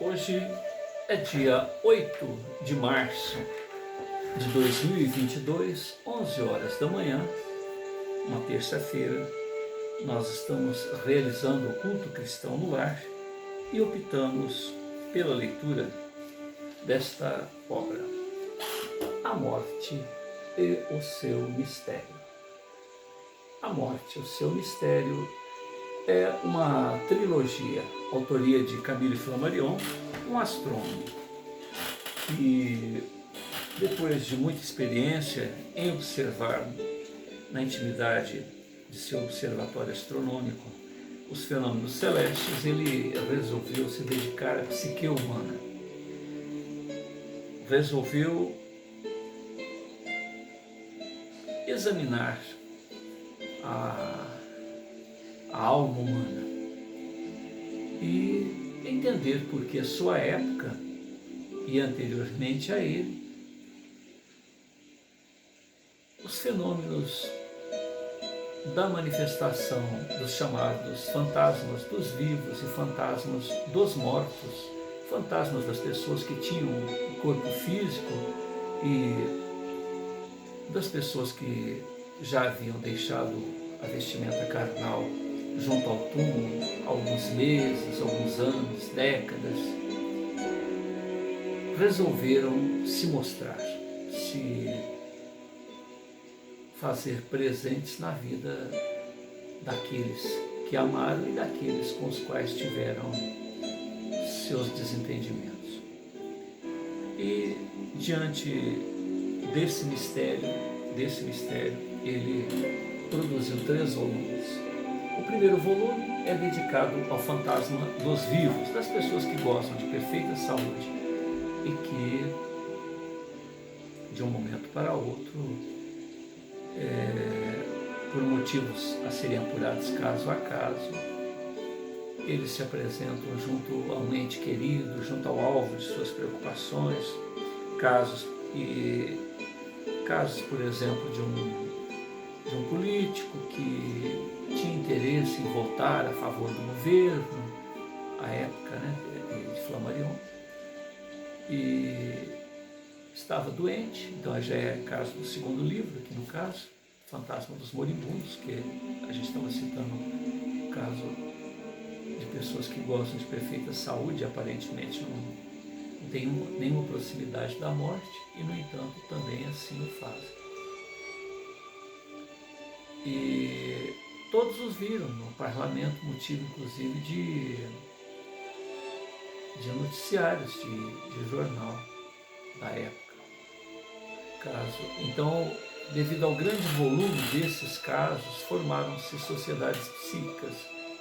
Hoje é dia 8 de março de 2022, 11 horas da manhã, uma terça-feira. Nós estamos realizando o culto cristão no lar e optamos pela leitura desta obra, A Morte e o Seu Mistério. A Morte e o Seu Mistério é uma trilogia, autoria de Camille Flammarion, um astrônomo, que depois de muita experiência em observar na intimidade de seu observatório astronômico os fenômenos celestes, ele resolveu se dedicar à psique humana. Resolveu examinar a alma humana e entender por que a sua época e anteriormente a ele, os fenômenos da manifestação dos chamados fantasmas dos vivos e fantasmas dos mortos, fantasmas das pessoas que tinham um corpo físico e das pessoas que já haviam deixado a vestimenta carnal junto ao túmulo há alguns meses, alguns anos, décadas, resolveram se mostrar, se fazer presentes na vida daqueles que amaram e daqueles com os quais tiveram seus desentendimentos. E diante desse mistério, ele produziu 3 volumes. O primeiro volume é dedicado ao fantasma dos vivos, das pessoas que gozam de perfeita saúde e que, de um momento para outro, por motivos a serem apurados caso a caso, eles se apresentam junto a um ente querido, junto ao alvo de suas preocupações, casos, por exemplo, de um político que tinha interesse em votar a favor do governo, à época, de Flammarion, e estava doente. Então já é caso do segundo livro, aqui no caso, Fantasma dos Moribundos, que a gente estava citando o caso de pessoas que gostam de perfeita saúde, aparentemente não tem nenhuma proximidade da morte, e no entanto também assim o fazem. E todos os viram no parlamento, motivo inclusive de noticiários, de jornal da época. Então, devido ao grande volume desses casos, formaram-se sociedades psíquicas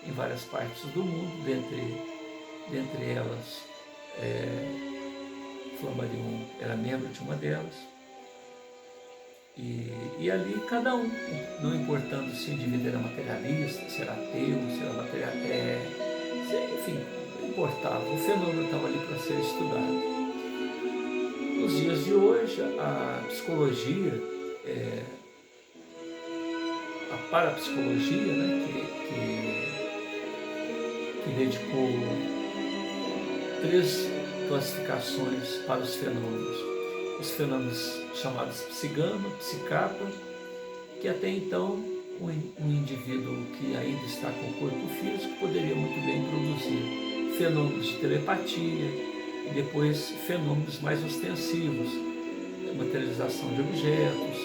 em várias partes do mundo, dentre elas, Flammarion era membro de uma delas, e ali cada um, não importando se o indivíduo era materialista, se era ateu, se era enfim, não importava, o fenômeno estava ali para ser estudado. Nos dias de hoje, a psicologia, a parapsicologia, que dedicou 3 classificações para os fenômenos. Os fenômenos chamados psigama, psicapa, que até então um indivíduo que ainda está com o corpo físico poderia muito bem produzir fenômenos de telepatia, e depois fenômenos mais ostensivos, materialização de objetos,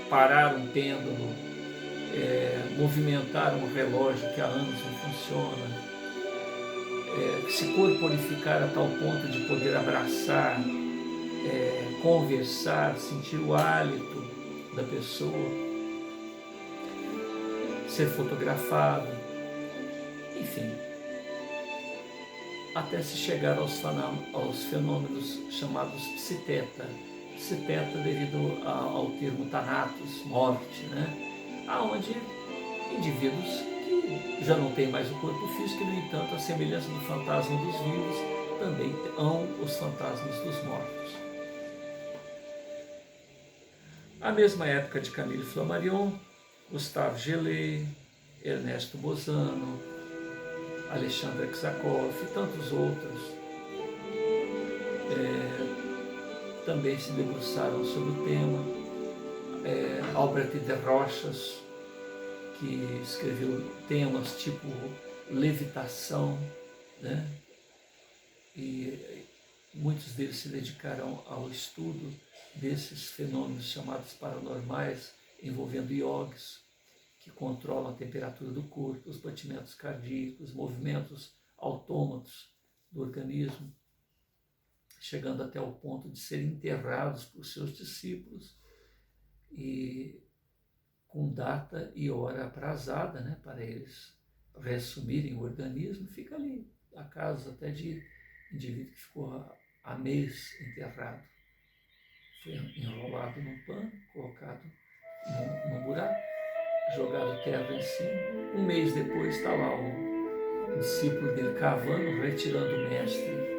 parar um pêndulo, movimentar um relógio que há anos não funciona, se corporificar a tal ponto de poder abraçar, conversar, sentir o hálito da pessoa, ser fotografado, enfim, até se chegar aos fenômenos chamados psiteta. Psiteta devido ao termo thanatos, morte, aonde indivíduos que já não têm mais o corpo físico, e, no entanto, a semelhança do fantasma dos vivos, também hão os fantasmas dos mortos. A mesma época de Camille Flammarion, Gustave Gelée, Ernesto Bozano, Alexandre Exakov e tantos outros também se debruçaram sobre o tema. Albert de Rochas, que escreveu temas tipo levitação, né? E muitos deles se dedicaram ao estudo desses fenômenos chamados paranormais, envolvendo iogues, que controlam a temperatura do corpo, os batimentos cardíacos, movimentos autômatos do organismo, chegando até o ponto de serem enterrados por seus discípulos e com data e hora aprazada, né, para eles reassumirem o organismo. Fica ali a caso até de indivíduo que ficou há mês enterrado. Foi enrolado num pano, colocado num buraco, jogado terra em cima. Um mês depois está lá o discípulo dele cavando, retirando o mestre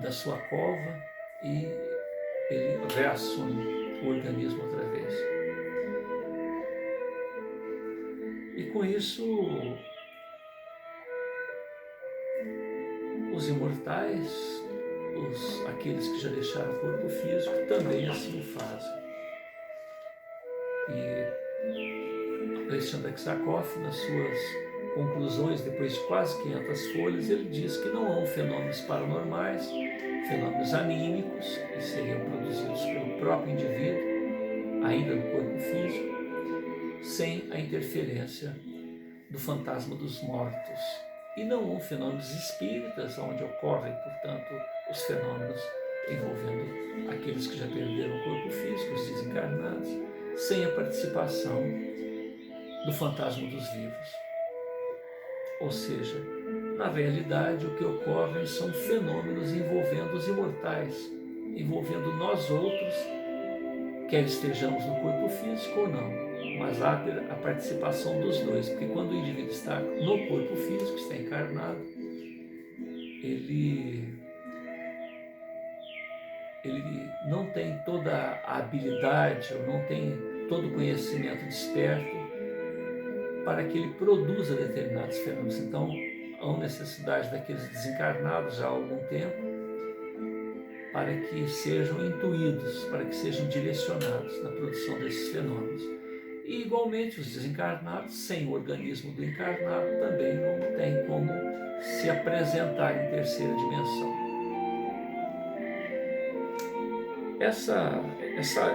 da sua cova, e ele reassume o organismo outra vez. E com isso, os imortais, aqueles que já deixaram o corpo físico, também assim o fazem. E Alexandre Aksakoff, nas suas conclusões, depois de quase 500 folhas, ele diz que não há fenômenos paranormais, fenômenos anímicos, que seriam produzidos pelo próprio indivíduo, ainda no corpo físico, sem a interferência do fantasma dos mortos. E não há fenômenos espíritas, onde ocorrem, portanto, os fenômenos envolvendo aqueles que já perderam o corpo físico, os desencarnados, sem a participação do fantasma dos vivos. Ou seja, na realidade, o que ocorre são fenômenos envolvendo os imortais, envolvendo nós outros, quer estejamos no corpo físico ou não, mas há a participação dos dois, porque quando o indivíduo está no corpo físico, está encarnado, ele não tem toda a habilidade, ou não tem todo o conhecimento desperto para que ele produza determinados fenômenos. Então, há necessidade daqueles desencarnados já há algum tempo para que sejam intuídos, para que sejam direcionados na produção desses fenômenos. E, igualmente, os desencarnados, sem o organismo do encarnado, também não tem como se apresentar em terceira dimensão.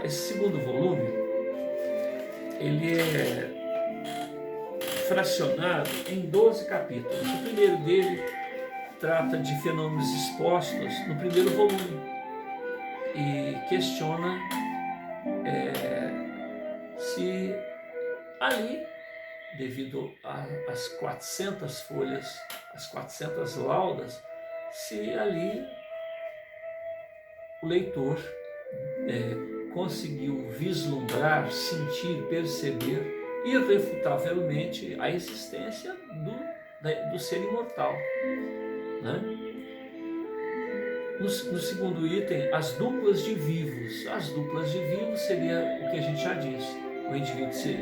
Esse segundo volume, ele é fracionado em 12 capítulos. O primeiro dele trata de fenômenos expostos no primeiro volume e questiona se ali, devido às 400 folhas, às 400 laudas, se ali o leitor conseguiu vislumbrar, sentir, perceber irrefutavelmente a existência do ser imortal, né? No segundo item, as duplas de vivos. As duplas de vivos seria o que a gente já disse. O indivíduo se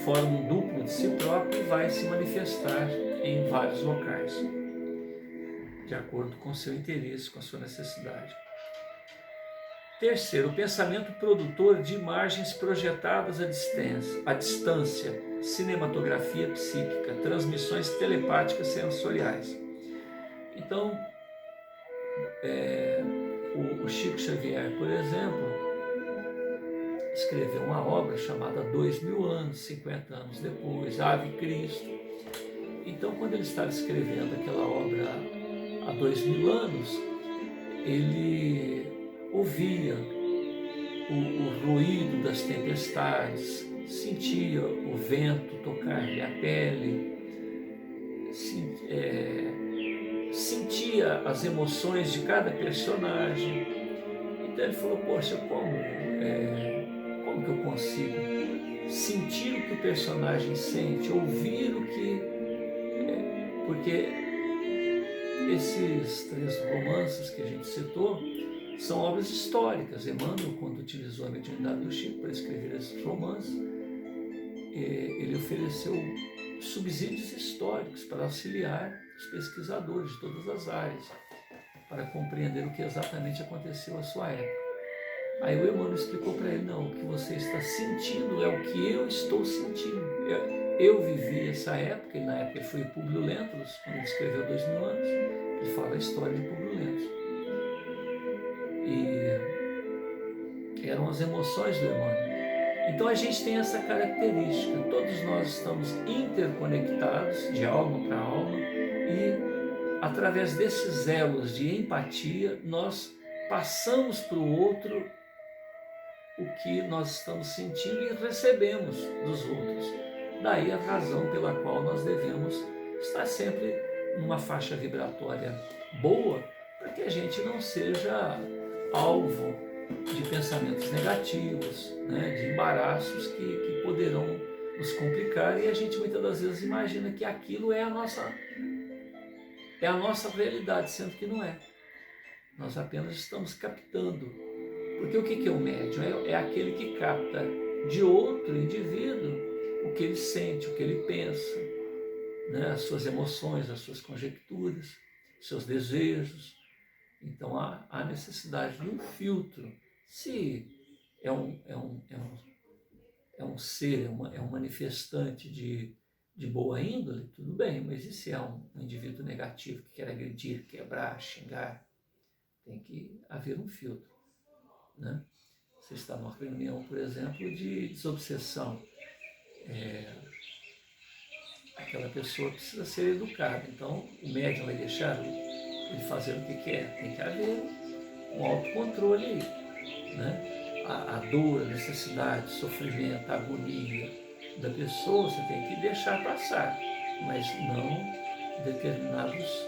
forma um duplo de si próprio e vai se manifestar em vários locais, de acordo com o seu interesse, com a sua necessidade. Terceiro, o pensamento produtor de imagens projetadas à distância, cinematografia psíquica, transmissões telepáticas sensoriais. Então, o Chico Xavier, por exemplo, escreveu uma obra chamada 2000 anos, 50 anos depois, Ave Cristo. Então, quando ele estava escrevendo aquela obra há 2000 anos, ele ouvia o ruído das tempestades, sentia o vento tocar-lhe a pele, sentia as emoções de cada personagem. Então ele falou, poxa, como que eu consigo sentir o que o personagem sente, ouvir o que... porque esses 3 romances que a gente citou são obras históricas. Emmanuel, quando utilizou a mediunidade do Chico para escrever esses romances, ele ofereceu subsídios históricos para auxiliar os pesquisadores de todas as áreas. para compreender o que exatamente aconteceu à sua época. Aí o Emmanuel explicou para ele, não, o que você está sentindo é o que eu estou sentindo. Eu vivi essa época, e na época foi Públio Lentulus, quando ele escreveu 2000 anos, ele fala a história de Públio Lentulus. E eram as emoções do Emmanuel. Então a gente tem essa característica, todos nós estamos interconectados de alma para alma e através desses elos de empatia nós passamos para o outro o que nós estamos sentindo e recebemos dos outros. Daí a razão pela qual nós devemos estar sempre numa faixa vibratória boa, para que a gente não seja alvo de pensamentos negativos, né, de embaraços que poderão nos complicar, e a gente muitas das vezes imagina que aquilo é a nossa realidade, sendo que não é. Nós apenas estamos captando. Porque o que é o médium? É aquele que capta de outro indivíduo o que ele sente, o que ele pensa, né, as suas emoções, as suas conjecturas, seus desejos. Então há necessidade de um filtro. Se é um ser, é um manifestante de boa índole, tudo bem, mas e se é um indivíduo negativo que quer agredir, quebrar, xingar? Tem que haver um filtro, né? Você está numa reunião, por exemplo, de desobsessão. Aquela pessoa precisa ser educada, então o médium vai deixar ele fazer o que quer. Tem que haver um autocontrole aí, né? A dor, a necessidade, o sofrimento, a agonia da pessoa, você tem que deixar passar, mas não determinados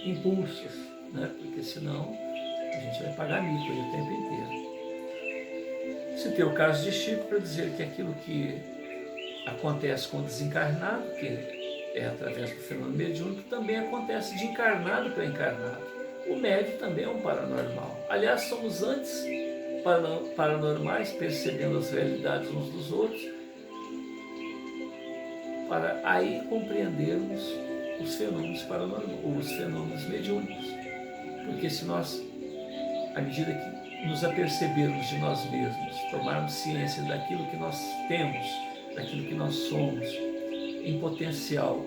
impulsos, né? Porque senão a gente vai pagar mico aí o tempo inteiro. Citei o caso de Chico para dizer que aquilo que acontece com o desencarnado, que é através do fenômeno mediúnico, também acontece de encarnado para encarnado. O médium também é um paranormal. Aliás, somos antes paranormais, percebendo as realidades uns dos outros, para aí compreendermos os fenômenos paranormais, os fenômenos mediúnicos. Porque se nós, à medida que nos apercebermos de nós mesmos, tomarmos ciência daquilo que nós temos, daquilo que nós somos, em potencial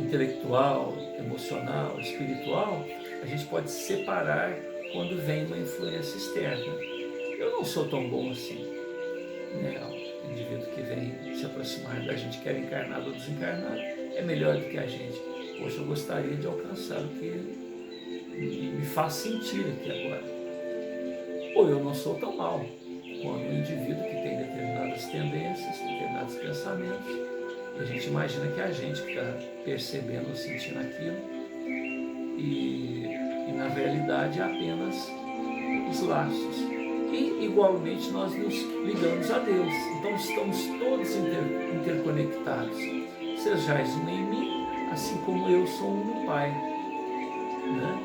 intelectual, emocional, espiritual, a gente pode separar quando vem uma influência externa. Eu não sou tão bom assim, né? O indivíduo que vem se aproximar da gente, quer encarnado ou desencarnado, é melhor do que a gente. Poxa, eu gostaria de alcançar o que me faz sentir aqui agora. Ou eu não sou tão mal quando um indivíduo que tem determinadas tendências, determinados pensamentos, e a gente imagina que é a gente que está percebendo ou sentindo aquilo, e na realidade é apenas os laços. E igualmente nós nos ligamos a Deus. Então estamos todos interconectados. Sejais um em mim, assim como eu sou um no Pai. Né?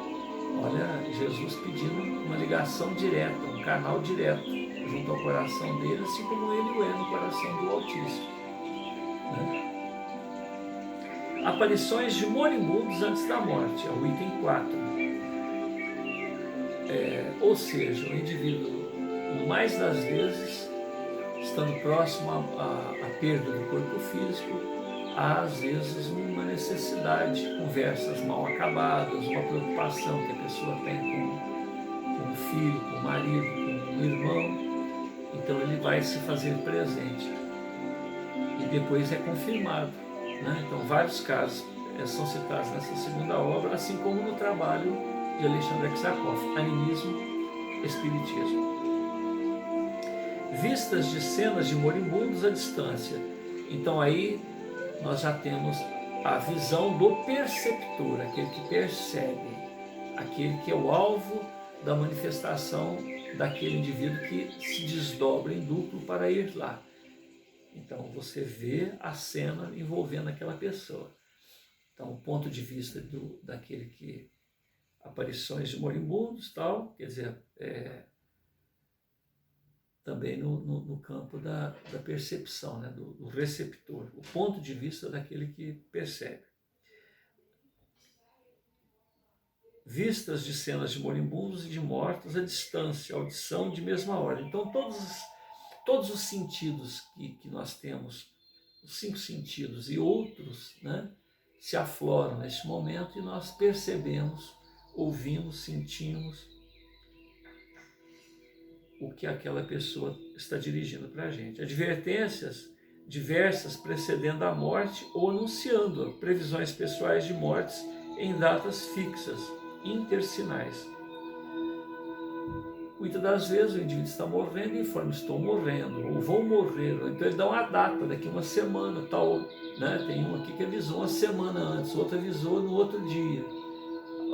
Olha, Jesus pedindo uma ligação direta, um canal direto junto ao coração dele, assim como ele o é no coração do Altíssimo. Né? Aparições de moribundos antes da morte, é o item 4. Ou seja, o indivíduo, mais das vezes, estando próximo à perda do corpo físico, há às vezes uma necessidade, conversas mal acabadas, uma preocupação que a pessoa tem com o filho, com o marido, com o irmão, então ele vai se fazer presente. E depois é confirmado. Né? Então vários casos são citados nessa segunda obra, assim como no trabalho de Alexandre Aksakov, Animismo, Espiritismo. Vistas de cenas de moribundos à distância. Então aí nós já temos a visão do perceptor, aquele que percebe, aquele que é o alvo da manifestação daquele indivíduo que se desdobra em duplo para ir lá. Então você vê a cena envolvendo aquela pessoa. Então o ponto de vista daquele que aparições de moribundos, tal, quer dizer, também no campo da percepção, né, do receptor, o ponto de vista daquele que percebe. vistas de cenas de moribundos e de mortos à distância, audição de mesma hora. Então todos os sentidos que nós temos, os 5 sentidos e outros, né, se afloram neste momento e nós percebemos, ouvimos, sentimos o que aquela pessoa está dirigindo para a gente. Advertências diversas precedendo a morte ou anunciando previsões pessoais de mortes em datas fixas, intersinais. Muitas das vezes o indivíduo está morrendo e informa: estou morrendo, ou vou morrer. Então ele dá uma data, daqui uma semana, tal, né? Tem um aqui que avisou uma semana antes, outro avisou no outro dia.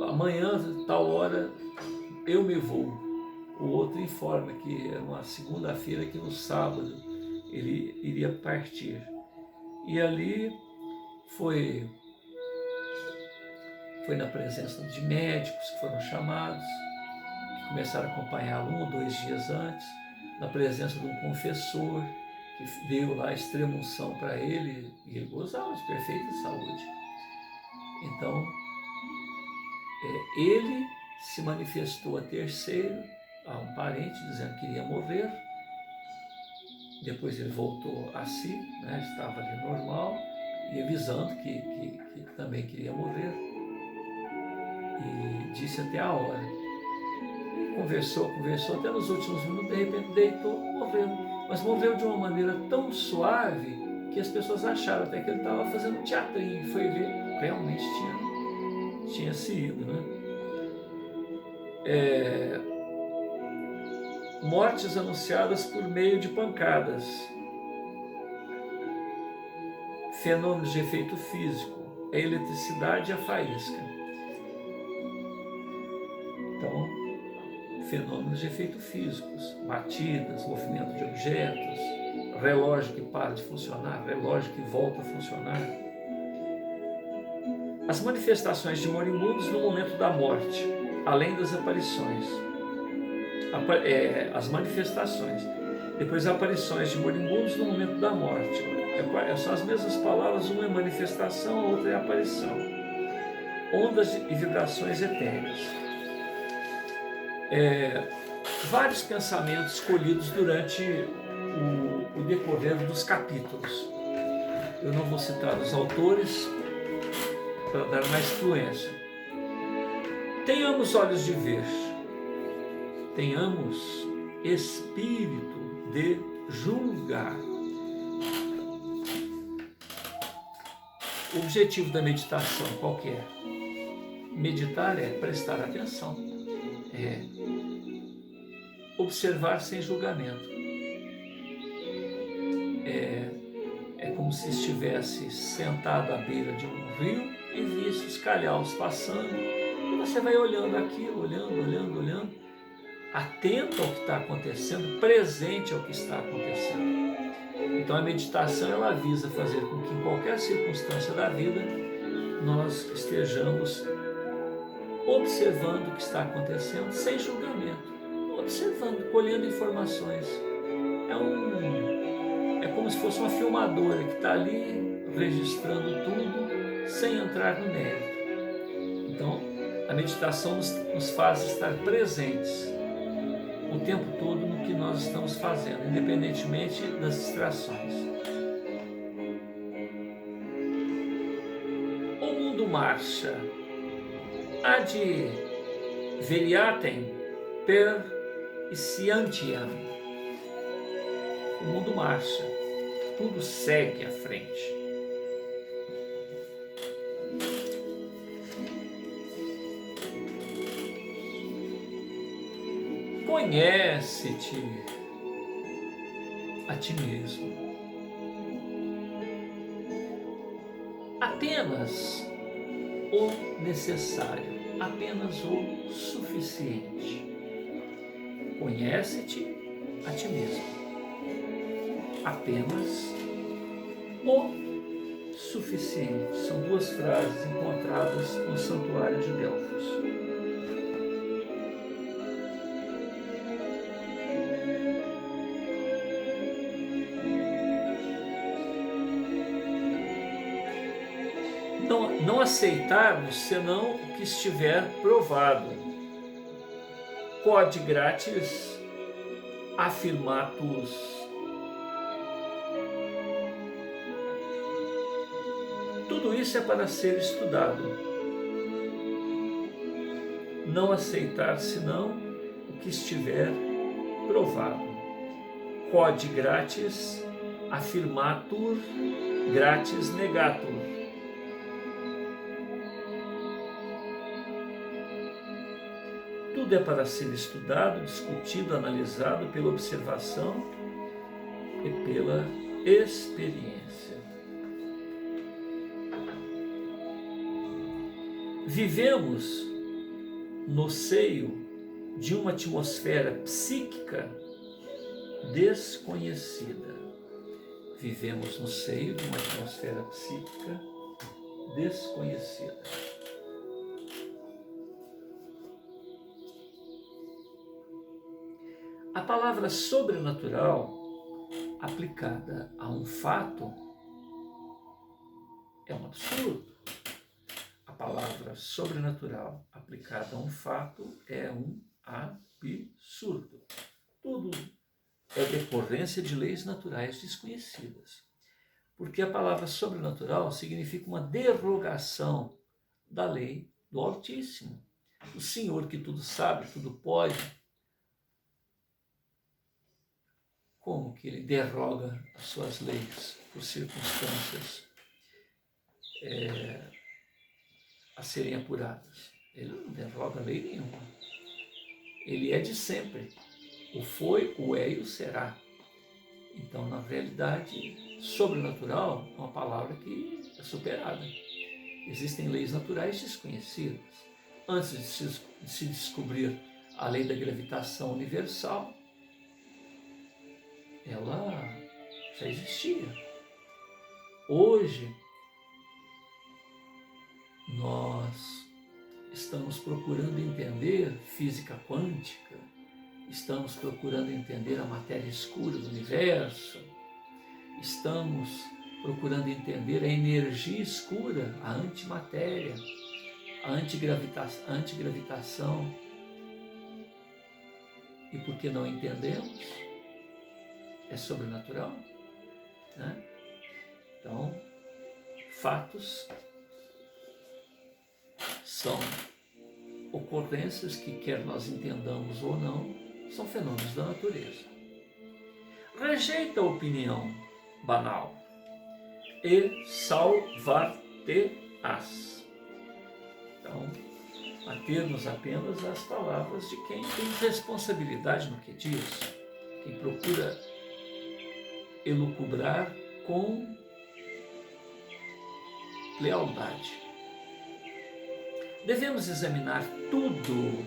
Amanhã, tal hora, eu me vou. O outro informa que era uma segunda-feira, que no sábado ele iria partir. E ali foi na presença de médicos que foram chamados, que começaram a acompanhá-lo 1 ou 2 dias antes, na presença de um confessor que deu lá a extrema-unção para ele, e ele gozava de perfeita saúde. Então, ele se manifestou a terceiro, a um parente, dizendo que iria morrer. Depois ele voltou a si, né, estava ali normal, e avisando que também queria morrer. E disse até a hora. E conversou, até nos últimos minutos, de repente deitou, morreu. Mas morreu de uma maneira tão suave que as pessoas acharam até que ele estava fazendo um teatrinho. Foi ver, realmente tinha se ido, né? Mortes anunciadas por meio de pancadas, fenômenos de efeito físico, a eletricidade e a faísca. Então, fenômenos de efeito físicos, batidas, movimento de objetos, relógio que para de funcionar, relógio que volta a funcionar. As manifestações de moribundos no momento da morte, além das aparições. As manifestações. Depois, aparições de moribundos no momento da morte. São as mesmas palavras, uma é manifestação, a outra é aparição. Ondas e vibrações etéreas. Vários pensamentos escolhidos durante o decorrer dos capítulos. Eu não vou citar os autores para dar mais fluência. Tenhamos olhos de ver, tenhamos espírito de julgar. O objetivo da meditação qual que é? Meditar é prestar atenção, é observar sem julgamento. É como se estivesse sentado à beira de um rio e visse os calhaus passando, e você vai olhando aquilo, olhando, atento ao que está acontecendo, presente ao que está acontecendo. Então a meditação, ela visa fazer com que em qualquer circunstância da vida nós estejamos observando o que está acontecendo sem julgamento, observando, colhendo informações. É como se fosse uma filmadora que está ali registrando tudo sem entrar no mérito. Então, a meditação nos faz estar presentes o tempo todo no que nós estamos fazendo, independentemente das distrações. O mundo marcha. Ad veliatem per scientiam. O mundo marcha, tudo segue à frente. Conhece-te a ti mesmo. Apenas o necessário, apenas o suficiente. Conhece-te a ti mesmo. Apenas o suficiente. São 2 frases encontradas no Santuário de Delfos. Não aceitarmos senão o que estiver provado. Quod gratis affirmatus. Tudo isso é para ser estudado. Não aceitar senão o que estiver provado. Quod gratis affirmatur, gratis negatur. Tudo é para ser estudado, discutido, analisado pela observação e pela experiência. Vivemos no seio de uma atmosfera psíquica desconhecida. Vivemos no seio de uma atmosfera psíquica desconhecida. A palavra sobrenatural aplicada a um fato é um absurdo. A palavra sobrenatural aplicada a um fato é um absurdo. Tudo é decorrência de leis naturais desconhecidas. Porque a palavra sobrenatural significa uma derrogação da lei do Altíssimo. O Senhor que tudo sabe, tudo pode. Como que ele derroga as suas leis por circunstâncias a serem apuradas? Ele não derroga lei nenhuma. Ele é de sempre. O foi, o é e o será. Então, na realidade, sobrenatural é uma palavra que é superada. Existem leis naturais desconhecidas. Antes de se descobrir a lei da gravitação universal, ela já existia. Hoje, nós estamos procurando entender física quântica, estamos procurando entender a matéria escura do universo, estamos procurando entender a energia escura, a antimatéria, a antigravitação. E por que não entendemos? É sobrenatural, né? Então, fatos são ocorrências que, quer nós entendamos ou não, são fenômenos da natureza. Rejeita a opinião banal e salvar-te-ás. Então, ater-nos apenas às palavras de quem tem responsabilidade no que diz, quem procura elucubrar com lealdade. Devemos examinar tudo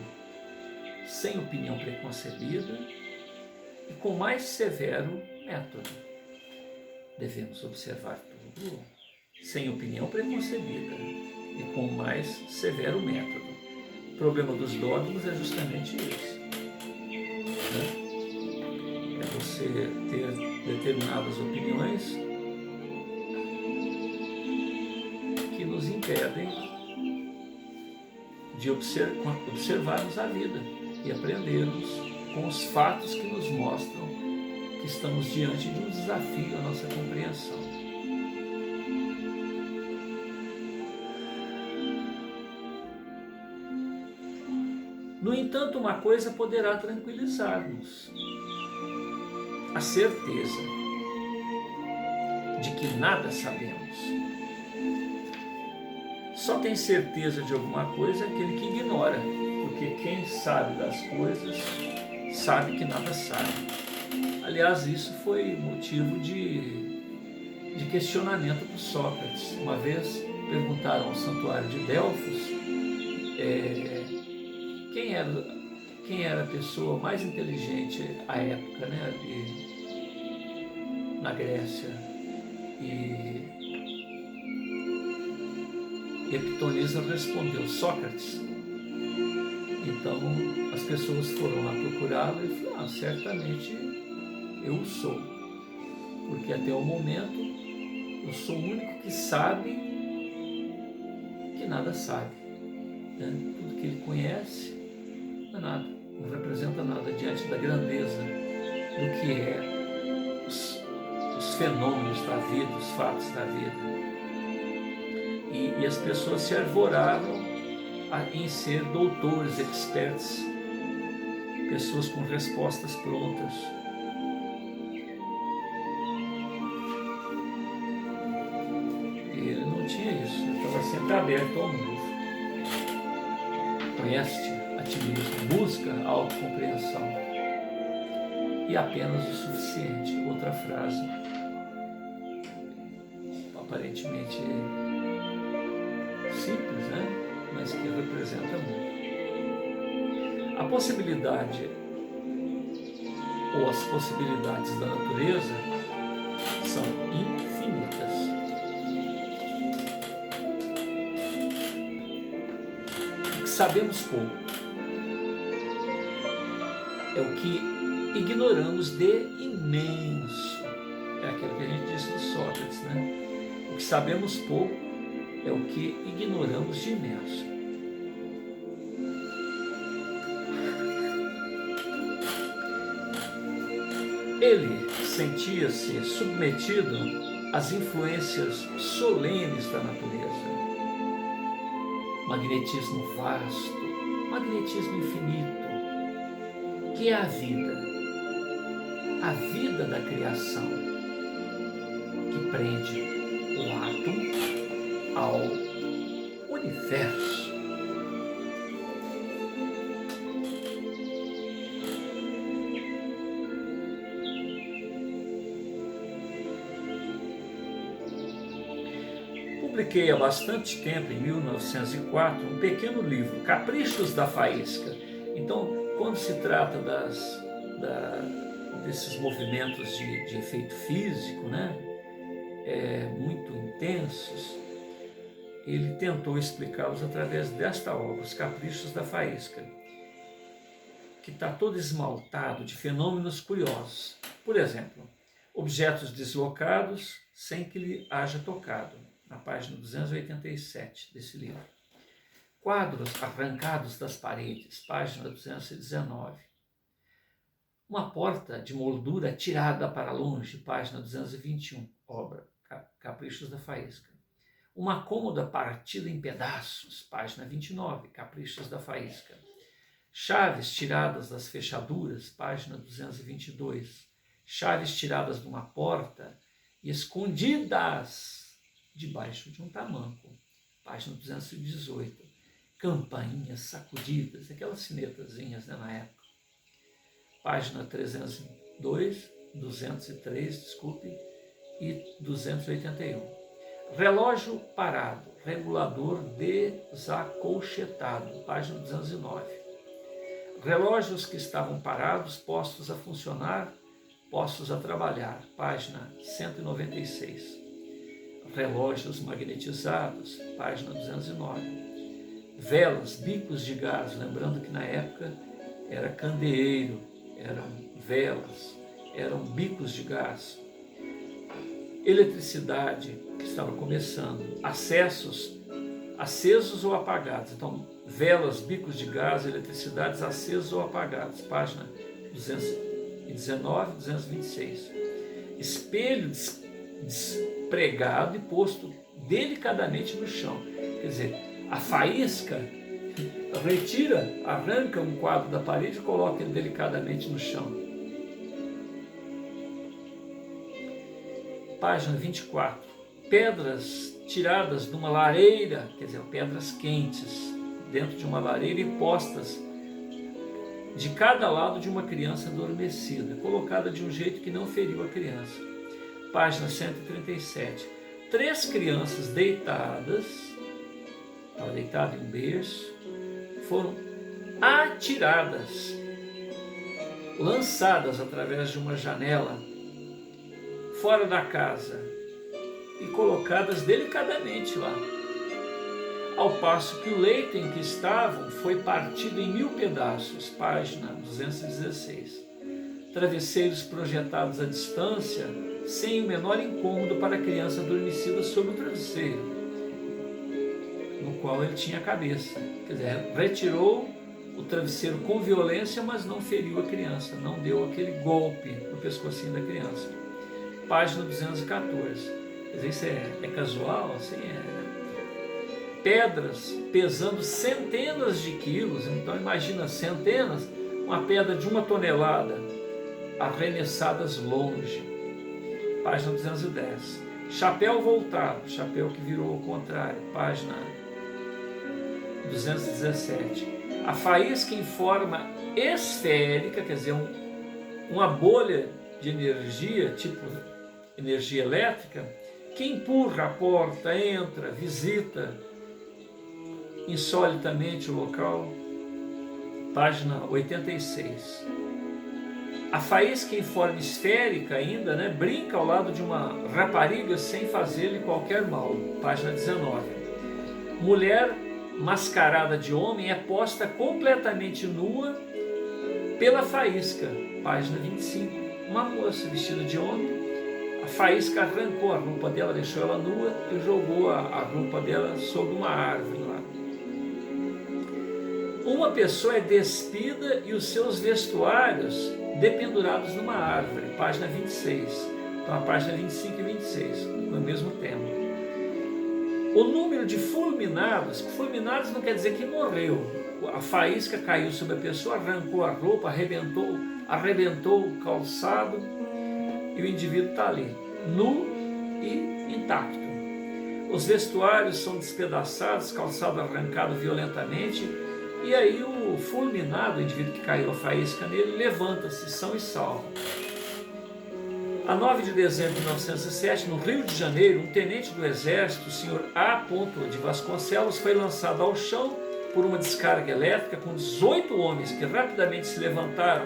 sem opinião preconcebida e com mais severo método. Devemos observar tudo sem opinião preconcebida e com mais severo método. O problema dos dogmas é justamente esse, né? É você ter determinadas opiniões que nos impedem de observarmos a vida e aprendermos com os fatos que nos mostram que estamos diante de um desafio à nossa compreensão. No entanto, uma coisa poderá tranquilizar-nos: a certeza de que nada sabemos. Só tem certeza de alguma coisa aquele que ignora, porque quem sabe das coisas sabe que nada sabe. Aliás, isso foi motivo de questionamento por Sócrates. Uma vez perguntaram ao santuário de Delfos quem era a pessoa mais inteligente à época, né, na Grécia. E Epitoniza respondeu: Sócrates. Então as pessoas foram lá procurá-lo e falaram: certamente eu o sou, porque até o momento eu sou o único que sabe nada sabe, né? Tudo que ele conhece não é nada, não representa nada diante da grandeza do que é os fenômenos da vida, os fatos da vida. E as pessoas se arvoraram em ser doutores, experts, pessoas com respostas prontas. E ele não tinha isso, ele estava sempre aberto ao novo. Conhece-te a ti mesmo, busca a autocompreensão. E apenas o suficiente. Outra frase, aparentemente simples, né? Mas que representa muito. A possibilidade, ou as possibilidades da natureza, são infinitas. O que sabemos pouco é o que ignoramos de imenso. É aquilo que a gente disse do Sócrates, né? O que sabemos pouco é o que ignoramos de imenso. Ele sentia-se submetido às influências solenes da natureza. Magnetismo vasto, magnetismo infinito, que é a vida da criação, que prende o átomo ao universo. Publiquei há bastante tempo, em 1904, um pequeno livro, Caprichos da Faísca. Então, quando se trata desses movimentos de efeito físico, né, muito intensos, ele tentou explicá-los através desta obra, Os Caprichos da Faísca, que está todo esmaltado de fenômenos curiosos. Por exemplo, objetos deslocados sem que lhe haja tocado, na página 287 desse livro. Quadros arrancados das paredes, página 219. Uma porta de moldura tirada para longe, página 221, obra Caprichos da Faísca. Uma cômoda partida em pedaços, página 29, Caprichos da Faísca. Chaves tiradas das fechaduras, página 222. Chaves tiradas de uma porta e escondidas debaixo de um tamanco, página 218. Campainhas sacudidas, aquelas sinetazinhas, né, na época. Página 302, 203, e 281. Relógio parado, regulador desacolchetado, página 209. Relógios que estavam parados, postos a funcionar, postos a trabalhar, página 196. Relógios magnetizados, página 209. Velas, bicos de gás, lembrando que na época era candeeiro, eram velas, eram bicos de gás. Eletricidade, que estava começando, acessos acesos ou apagados. Então, velas, bicos de gás, eletricidades acesos ou apagados, página 219, 226. Espelho despregado e posto delicadamente no chão. Quer dizer, a faísca arranca um quadro da parede e coloca ele delicadamente no chão. Página 24. Pedras tiradas de uma lareira, quer dizer, pedras quentes, dentro de uma lareira e postas de cada lado de uma criança adormecida, colocada de um jeito que não feriu a criança. Página 137. 3 crianças deitadas, estava deitada em um berço, foram atiradas, lançadas através de uma janela fora da casa e colocadas delicadamente lá, ao passo que o leito em que estavam foi partido em 1000 pedaços, página 216. Travesseiros projetados à distância, sem o menor incômodo para a criança adormecida sob o travesseiro. no qual ele tinha a cabeça. Quer dizer, retirou o travesseiro com violência, mas não feriu a criança, não deu aquele golpe no pescocinho da criança. Página 214. Quer dizer, isso é casual, assim, pedras pesando centenas de quilos, então imagina centenas, uma pedra de 1 tonelada, arremessadas longe. Página 210. Chapéu voltado, chapéu que virou ao contrário, página 217. A faísca em forma esférica, quer dizer, uma bolha de energia, tipo energia elétrica, que empurra a porta, entra, visita insolitamente o local. Página 86. A faísca em forma esférica ainda, brinca ao lado de uma rapariga sem fazer-lhe qualquer mal. Página 19. Mulher mascarada de homem é posta completamente nua pela faísca. Página 25. Uma moça vestida de homem, a faísca arrancou a roupa dela, deixou ela nua e jogou a roupa dela sobre uma árvore lá. Uma pessoa é despida e os seus vestuários dependurados numa árvore. Página 26. Então, a página 25 e 26, no mesmo tema. O número de fulminados não quer dizer que morreu. A faísca caiu sobre a pessoa, arrancou a roupa, arrebentou o calçado e o indivíduo está ali, nu e intacto. Os vestuários são despedaçados, calçado arrancado violentamente, e aí o fulminado, o indivíduo que caiu a faísca nele, levanta-se são e salvo. A 9 de dezembro de 1907, no Rio de Janeiro, um tenente do Exército, o senhor A. de Vasconcelos, foi lançado ao chão por uma descarga elétrica com 18 homens que rapidamente se levantaram,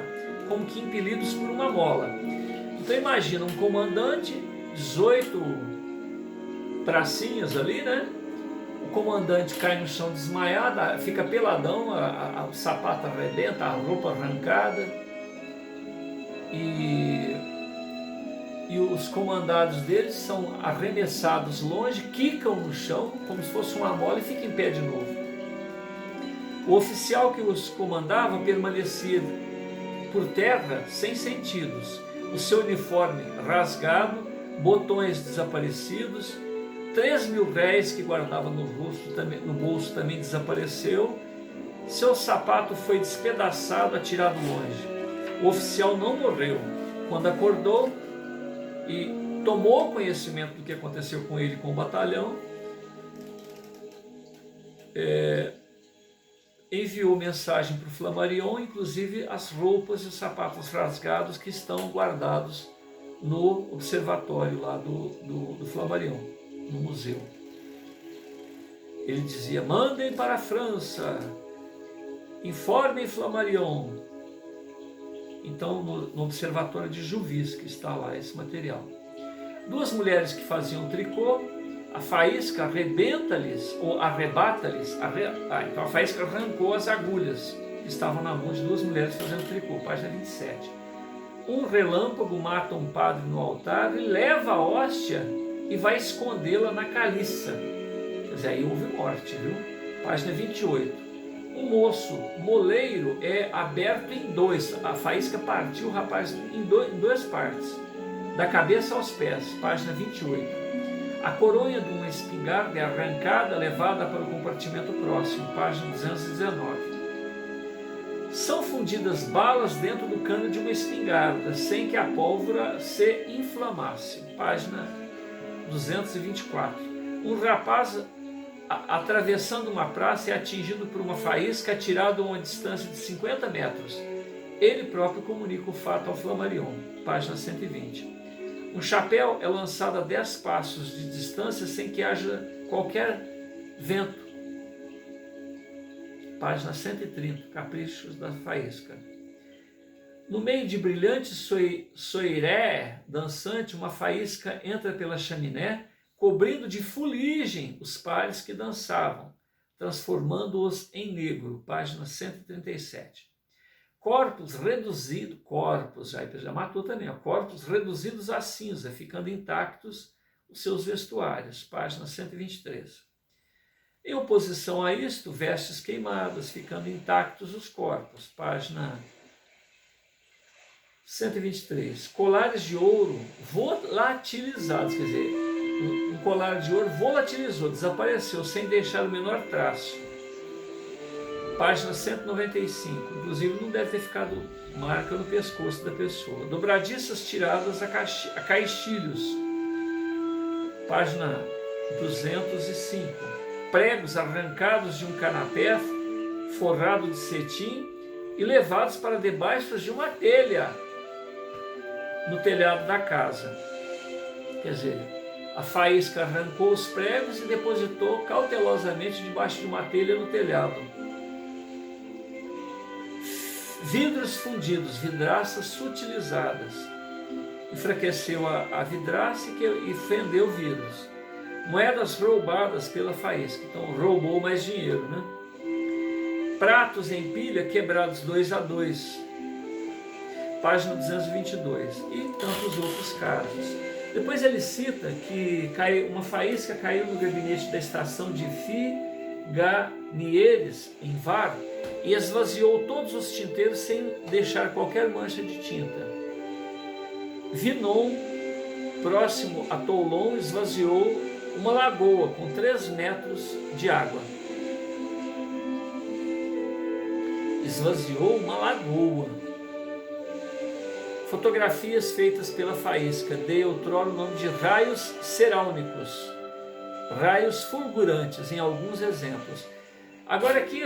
como que impelidos por uma mola. Então imagina um comandante, 18 pracinhas ali, O comandante cai no chão desmaiado, fica peladão, o sapato arrebenta, a roupa arrancada. E os comandados deles são arremessados longe, quicam no chão, como se fosse uma mola, e ficam em pé de novo. O oficial que os comandava permanecia por terra sem sentidos. O seu uniforme rasgado, botões desaparecidos, 3.000 réis que guardava no bolso também desapareceu. Seu sapato foi despedaçado, atirado longe. O oficial não morreu. Quando acordou e tomou conhecimento do que aconteceu com ele com o batalhão, enviou mensagem para o Flammarion, inclusive as roupas e os sapatos rasgados que estão guardados no observatório lá do Flammarion, no museu. Ele dizia: mandem para a França, informem Flammarion. Então, no observatório de Juvis, que está lá esse material. 2 mulheres que faziam tricô, a faísca arrebenta-lhes, ou arrebata-lhes, então a faísca arrancou as agulhas que estavam na mão de 2 mulheres fazendo tricô, página 27. Um relâmpago mata um padre no altar e leva a hóstia e vai escondê-la na caliça. Quer dizer, aí houve morte, viu? Página 28. Um moço moleiro é aberto em 2. A faísca partiu o rapaz em 2 partes, da cabeça aos pés. Página 28. A coronha de uma espingarda é arrancada, levada para o compartimento próximo. Página 219. São fundidas balas dentro do cano de uma espingarda, sem que a pólvora se inflamasse. Página 224. Um rapaz atravessando uma praça é atingido por uma faísca atirado a uma distância de 50 metros. Ele próprio comunica o fato ao Flammarion. Página 120. Um chapéu é lançado a 10 passos de distância sem que haja qualquer vento. Página 130. Caprichos da faísca. No meio de brilhante soirée dançante, uma faísca entra pela chaminé, cobrindo de fuligem os pares que dançavam, transformando-os em negro. Página 137. Corpos reduzidos, já matou também, corpos reduzidos a cinza, ficando intactos os seus vestuários. Página 123. Em oposição a isto, vestes queimadas, ficando intactos os corpos. Página 123. Colares de ouro volatilizados, quer dizer, um colar de ouro volatilizou, desapareceu, sem deixar o menor traço. Página 195. Inclusive não deve ter ficado marca no pescoço da pessoa. Dobradiças tiradas a caixilhos. Página 205. Pregos arrancados de um canapé forrado de cetim e levados para debaixo de uma telha no telhado da casa. Quer dizer, a faísca arrancou os pregos e depositou cautelosamente debaixo de uma telha no telhado. Vidros fundidos, vidraças sutilizadas. Enfraqueceu a vidraça e fendeu vidros. Moedas roubadas pela faísca, então roubou mais dinheiro, né? Pratos em pilha quebrados 2 a 2, página 222, e tantos outros casos. Depois ele cita que uma faísca caiu no gabinete da estação de Figanieres, em Var, e esvaziou todos os tinteiros sem deixar qualquer mancha de tinta. Vinon, próximo a Toulon, esvaziou uma lagoa com 3 metros de água. Esvaziou uma lagoa. Fotografias feitas pela faísca dei outrora o nome de raios cerâmicos, raios fulgurantes em alguns exemplos. Agora aqui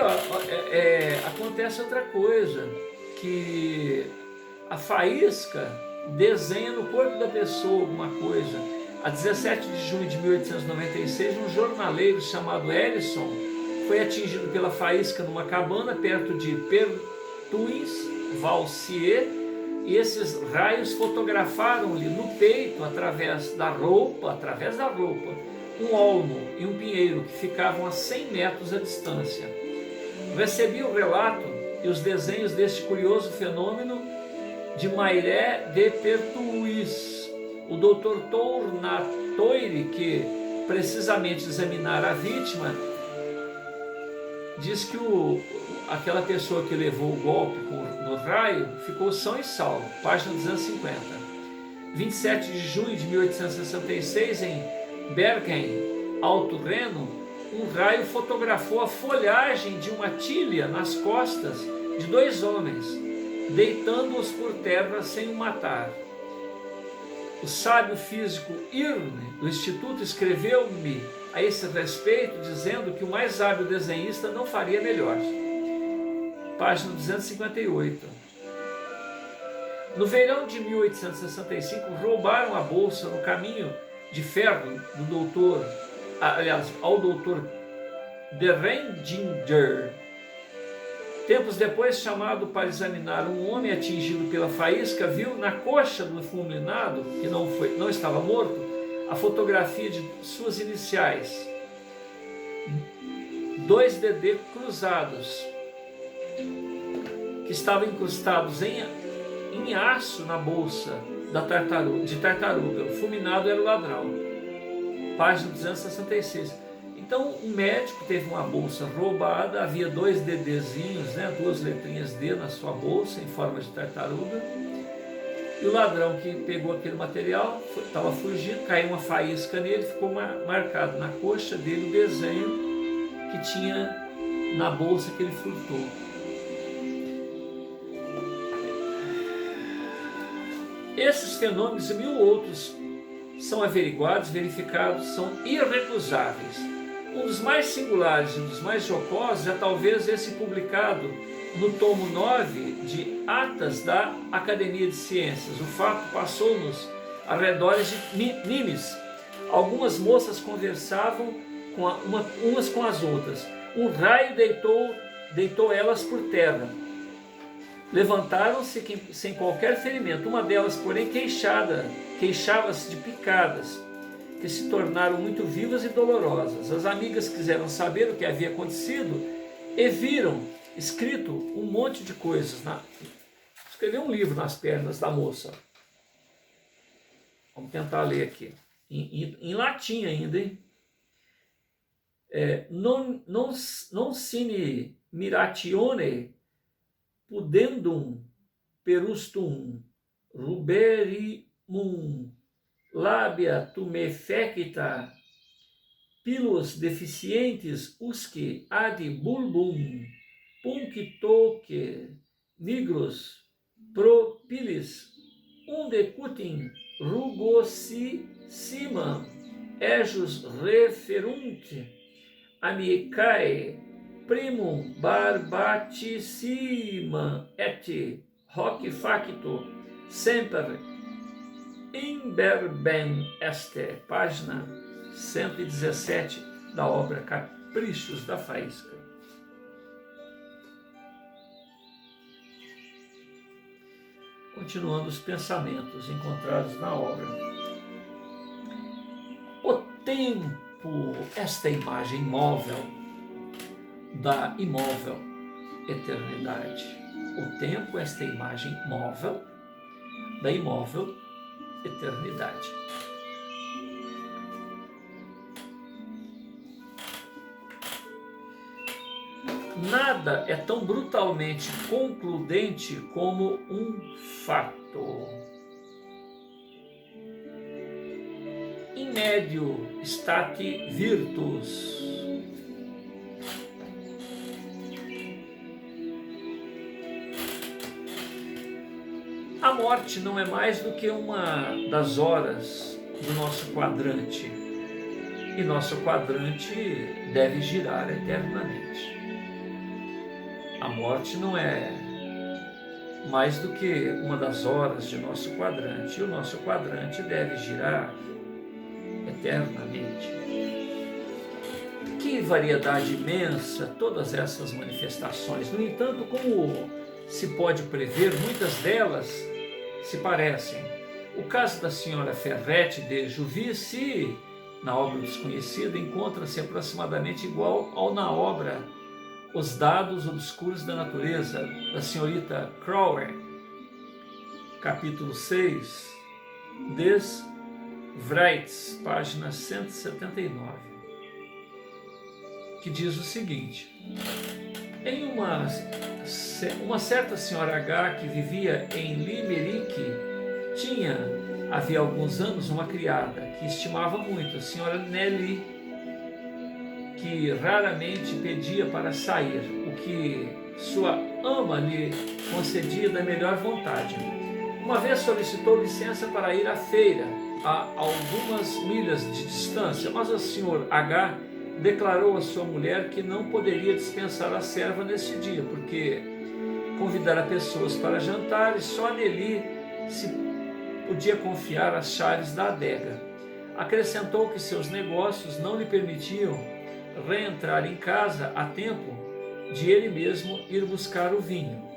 acontece outra coisa, que a faísca desenha no corpo da pessoa alguma coisa. A 17 de junho de 1896, um jornaleiro chamado Ellison foi atingido pela faísca numa cabana perto de Pertuis-Valsier, e esses raios fotografaram-lhe no peito, através da roupa, um olmo e um pinheiro que ficavam a 100 metros a distância. Recebi o relato e os desenhos deste curioso fenômeno de Mairé de Pertuis. O doutor Tournatoire, que precisamente examinara a vítima, diz que aquela pessoa que levou o golpe no raio ficou são e salvo. Página 250. 27 de junho de 1866, em Bergen, Alto Reno, um raio fotografou a folhagem de uma tilha nas costas de 2 homens, deitando-os por terra sem o matar. O sábio físico Irne, do Instituto, escreveu-me a esse respeito, dizendo que o mais hábil desenhista não faria melhor. Página 258. No verão de 1865, roubaram a bolsa no caminho de ferro ao doutor Berendinger. Tempos depois, chamado para examinar um homem atingido pela faísca, viu na coxa do fulminado, que não estava morto, a fotografia de suas iniciais, 2DD cruzados, que estavam incrustados em aço na bolsa de tartaruga. O fulminado era o ladrão. Página 266. Então, um médico teve uma bolsa roubada, havia 2 DDzinhos, 2 letrinhas D na sua bolsa, em forma de tartaruga. E o ladrão que pegou aquele material estava fugindo, caiu uma faísca nele, ficou marcado na coxa dele o desenho que tinha na bolsa que ele furtou. Esses fenômenos e 1000 outros são averiguados, verificados, são irrecusáveis. Um dos mais singulares e um dos mais jocosos é talvez esse publicado no tomo 9 de Atas da Academia de Ciências. O fato passou-nos arredores de Nimes. Algumas moças conversavam umas com as outras. Um raio deitou elas por terra. Levantaram-se sem qualquer ferimento. Uma delas, porém, queixava-se de picadas, que se tornaram muito vivas e dolorosas. As amigas quiseram saber o que havia acontecido e viram escrito um monte de coisas. Escreveu um livro nas pernas da moça. Vamos tentar ler aqui. Em latim ainda, hein? non sine miratione pudendum perustum ruberimum labia tumefecta pilos deficientes usque ad bulbum punctoque nigros propilis unde cutim rugosissima ejus referunt amicae primum barbatissima et hoc facto semper imberbem este, página 117 da obra Caprichos da Faísca. Continuando os pensamentos encontrados na obra. O tempo, esta imagem móvel da imóvel eternidade. O tempo, esta imagem móvel da imóvel eternidade. Nada é tão brutalmente concludente como um fato. In medio stati virtus. A morte não é mais do que uma das horas do nosso quadrante. E nosso quadrante deve girar eternamente. A morte não é mais do que uma das horas de nosso quadrante, e o nosso quadrante deve girar eternamente. Que variedade imensa todas essas manifestações. No entanto, como se pode prever, muitas delas se parecem. O caso da senhora Ferretti de Juvisy, na obra Desconhecida, encontra-se aproximadamente igual ao na obra Os Dados Obscuros da Natureza, da senhorita Crowell, capítulo 6, Des Vrijts, página 179, que diz o seguinte: em uma certa senhora H que vivia em Limerick, havia alguns anos, uma criada que estimava muito, a senhora Nelly, que raramente pedia para sair, o que sua ama lhe concedia da melhor vontade. Uma vez solicitou licença para ir à feira, a algumas milhas de distância, mas o Sr. H declarou à sua mulher que não poderia dispensar a serva nesse dia, porque convidara pessoas para jantar e só nele se podia confiar as chaves da adega. Acrescentou que seus negócios não lhe permitiam reentrar em casa a tempo de ele mesmo ir buscar o vinho.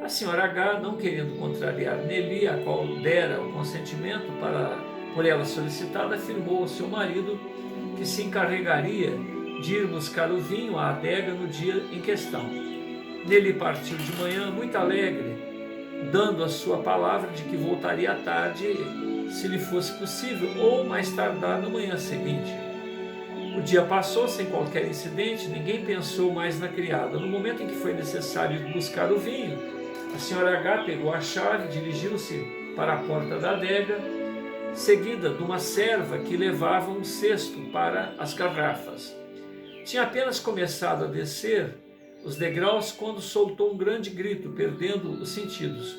A senhora H, não querendo contrariar Nelly, a qual dera o consentimento por ela solicitado, afirmou ao seu marido que se encarregaria de ir buscar o vinho à adega no dia em questão. Nelly partiu de manhã muito alegre, dando a sua palavra de que voltaria à tarde, se lhe fosse possível, ou mais tardar na manhã seguinte. O dia passou sem qualquer incidente, ninguém pensou mais na criada. No momento em que foi necessário buscar o vinho, a senhora H pegou a chave, dirigiu-se para a porta da adega, seguida de uma serva que levava um cesto para as garrafas. Tinha apenas começado a descer os degraus quando soltou um grande grito, perdendo os sentidos.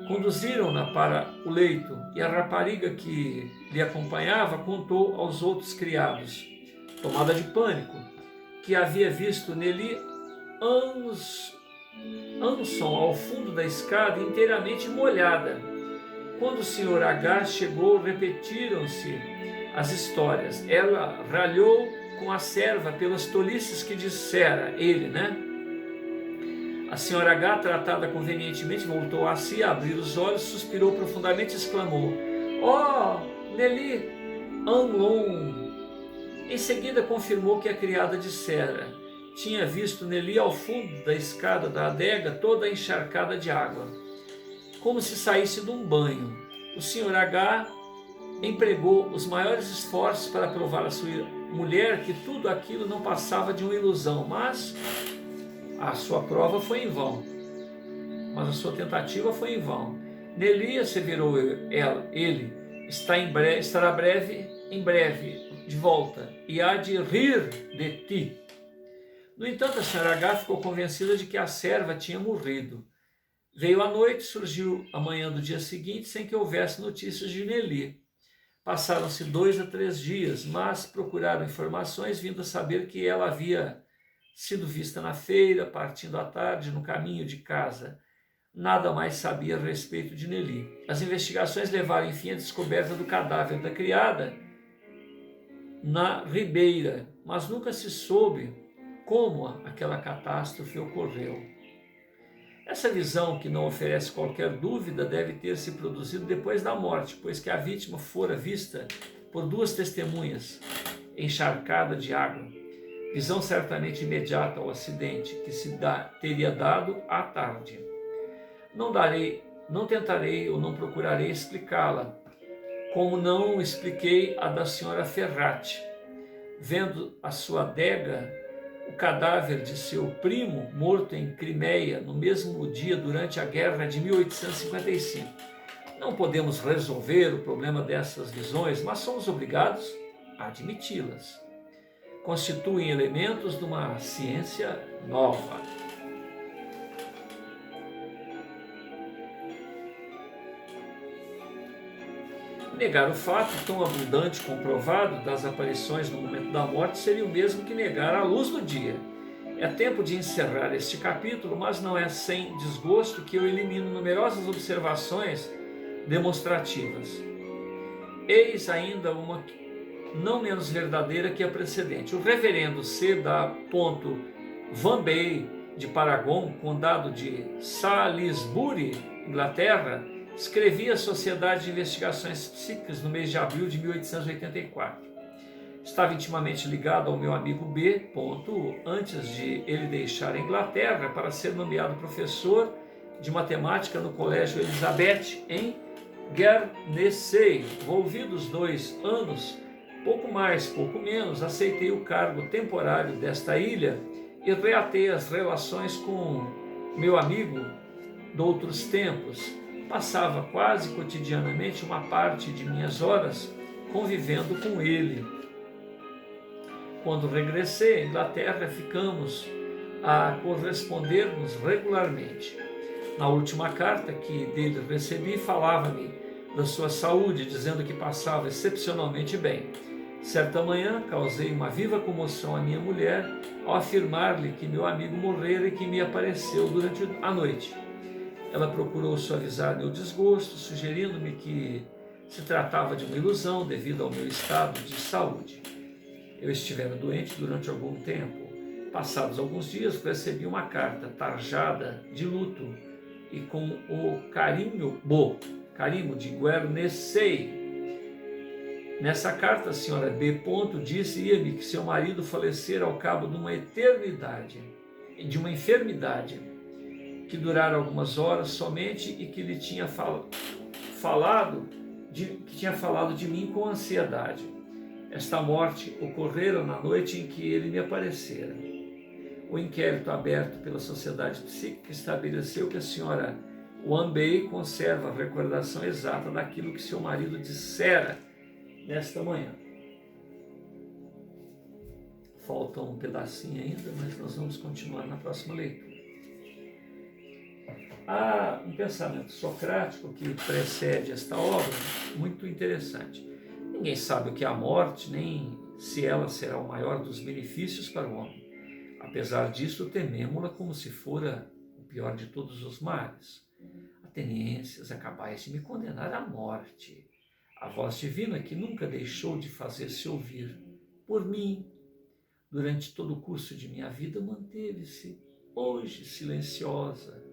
Conduziram-na para o leito e a rapariga que lhe acompanhava contou aos outros criados, tomada de pânico, que havia visto Nelly Anson ao fundo da escada inteiramente molhada. Quando o Sr. H chegou, repetiram-se as histórias. Ela ralhou com a serva pelas tolices que dissera ele, né? A senhora H, tratada convenientemente, voltou a si, abriu os olhos, suspirou profundamente e exclamou: "Oh, Nelly Anlon!" Em seguida confirmou que a criada dissera. Tinha visto Nelly ao fundo da escada da adega toda encharcada de água, como se saísse de um banho. O Sr. H empregou os maiores esforços para provar a sua mulher que tudo aquilo não passava de uma ilusão, mas a sua prova foi em vão, mas a sua tentativa foi em vão. Neli, asseverou ele, estará em breve de volta, e há de rir de ti. No entanto, a senhora H ficou convencida de que a serva tinha morrido. Veio a noite, surgiu a manhã do dia seguinte, sem que houvesse notícias de Neli. Passaram-se 2 a 3 dias, mas procuraram informações, vindo a saber que ela havia sido vista na feira, partindo à tarde no caminho de casa. Nada mais sabia a respeito de Neli. As investigações levaram, enfim, à descoberta do cadáver da criada na ribeira, mas nunca se soube como aquela catástrofe ocorreu. Essa visão, que não oferece qualquer dúvida, deve ter se produzido depois da morte, pois que a vítima fora vista por 2 testemunhas, encharcada de água. Visão certamente imediata ao acidente, que teria dado à tarde. Não tentarei ou não procurarei explicá-la, como não expliquei a da senhora Ferrati. Vendo a sua adega, o cadáver de seu primo, morto em Crimeia, no mesmo dia durante a guerra de 1855. Não podemos resolver o problema dessas visões, mas somos obrigados a admiti-las. Constituem elementos de uma ciência nova. Negar o fato tão abundante comprovado das aparições no momento da morte seria o mesmo que negar a luz do dia. É tempo de encerrar este capítulo, mas não é sem desgosto que eu elimino numerosas observações demonstrativas. Eis ainda uma não menos verdadeira que a precedente. O reverendo C. Van Bay, de Paragon, condado de Salisbury, Inglaterra, escrevia a Sociedade de Investigações Psíquicas no mês de abril de 1884. Estava intimamente ligado ao meu amigo B. Antes de ele deixar a Inglaterra para ser nomeado professor de matemática no Colégio Elizabeth, em Guernesey. Volvidos 2 anos, pouco mais, pouco menos, aceitei o cargo temporário desta ilha e reatei as relações com meu amigo de outros tempos. Passava quase cotidianamente uma parte de minhas horas convivendo com ele. Quando regressei à Inglaterra, ficamos a corresponder-nos regularmente. Na última carta que dele recebi, falava-me da sua saúde, dizendo que passava excepcionalmente bem. Certa manhã, causei uma viva comoção à minha mulher ao afirmar-lhe que meu amigo morrera e que me apareceu durante a noite. Ela procurou suavizar meu desgosto, sugerindo-me que se tratava de uma ilusão devido ao meu estado de saúde. Eu estivera doente durante algum tempo. Passados alguns dias, recebi uma carta tarjada de luto e com o carimbo de Guernesey. Nessa carta, a senhora B. dizia-me que seu marido falecera ao cabo de uma enfermidade, que durara algumas horas somente e que lhe tinha falado de mim com ansiedade. Esta morte ocorrera na noite em que ele me aparecera. O inquérito aberto pela Sociedade Psíquica estabeleceu que a senhora Van Bay conserva a recordação exata daquilo que seu marido dissera nesta manhã. Falta um pedacinho ainda, mas nós vamos continuar na próxima leitura. Há um pensamento socrático que precede esta obra, muito interessante. Ninguém sabe o que é a morte, nem se ela será o maior dos benefícios para o homem. Apesar disso, tememo-la como se fora o pior de todos os males. Atenienses, acabais de me condenar à morte. A voz divina que nunca deixou de fazer-se ouvir por mim, durante todo o curso de minha vida, manteve-se hoje silenciosa,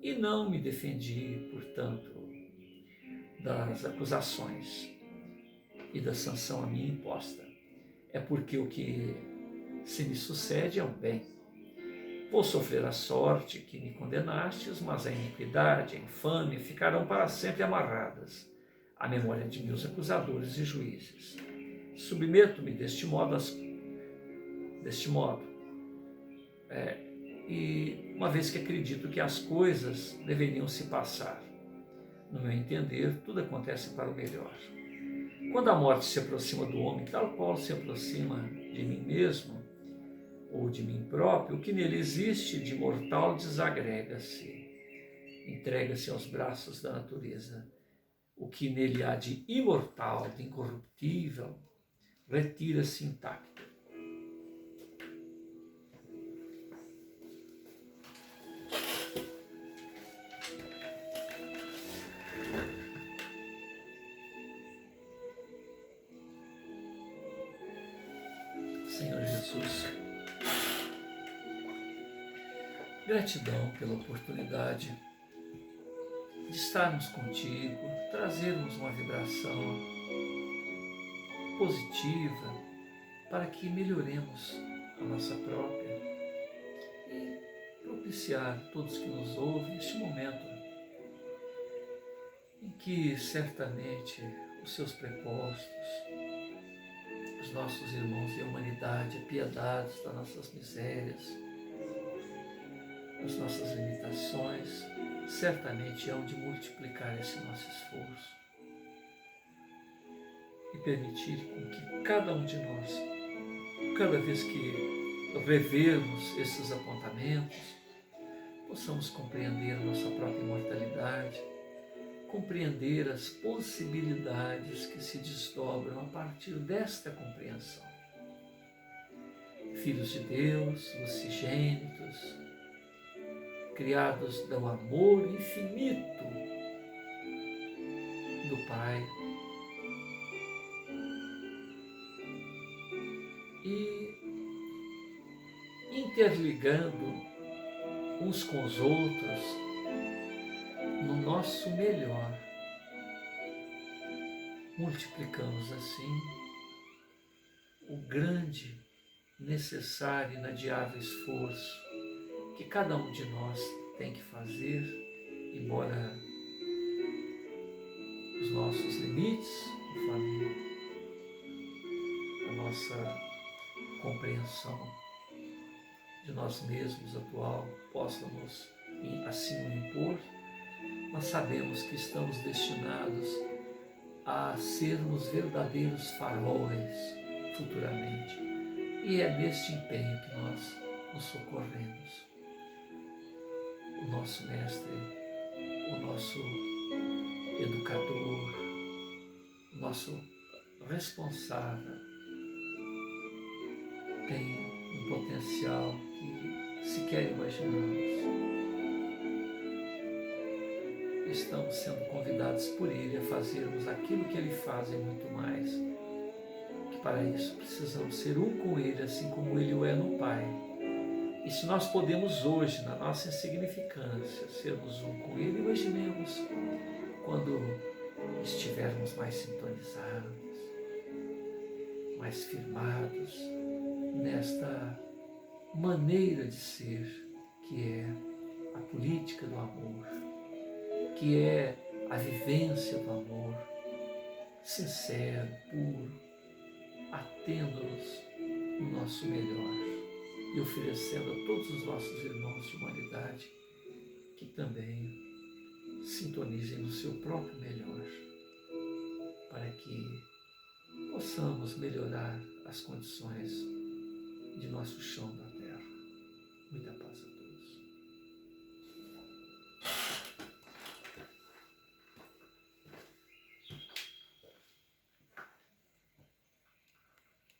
e não me defendi, portanto, das acusações e da sanção a mim imposta. É porque o que se me sucede é um bem. Vou sofrer a sorte que me condenastes, mas a iniquidade, a infâmia ficarão para sempre amarradas à memória de meus acusadores e juízes. submeto-me deste modo, e uma vez que acredito que as coisas deveriam se passar, no meu entender, tudo acontece para o melhor. Quando a morte se aproxima do homem, tal qual se aproxima de mim mesmo, ou de mim próprio, o que nele existe de mortal desagrega-se, entrega-se aos braços da natureza. O que nele há de imortal, de incorruptível, retira-se intacto. Senhor Jesus, gratidão pela oportunidade de estarmos contigo, trazermos uma vibração positiva para que melhoremos a nossa própria e propiciar todos que nos ouvem este momento em que certamente os seus prepostos, os nossos irmãos e a humanidade, apiedados das nossas misérias, das nossas limitações, certamente hão de multiplicar esse nosso esforço e permitir com que cada um de nós, cada vez que revermos esses apontamentos, possamos compreender a nossa própria imortalidade, compreender as possibilidades que se desdobram a partir desta compreensão. Filhos de Deus, lucigênitos, criados do amor infinito do Pai, e interligando uns com os outros no nosso melhor, multiplicamos assim o grande, necessário e inadiável esforço que cada um de nós tem que fazer, embora os nossos limites, conforme a nossa compreensão de nós mesmos atual possamos assim o impor, nós sabemos que estamos destinados a sermos verdadeiros faróis futuramente. E é neste empenho que nós nos socorremos. O nosso mestre, o nosso educador, o nosso responsável tem um potencial que sequer imaginamos. Estamos sendo convidados por Ele a fazermos aquilo que Ele faz e muito mais. Que para isso precisamos ser um com Ele, assim como Ele o é no Pai. E se nós podemos hoje, na nossa insignificância, sermos um com Ele, imaginemos quando estivermos mais sintonizados, mais firmados nesta maneira de ser, que é a política do amor, que é a vivência do amor, sincero, puro, atendo-nos no nosso melhor e oferecendo a todos os nossos irmãos de humanidade que também sintonizem no seu próprio melhor, para que possamos melhorar as condições de nosso chão da terra. Muita paz.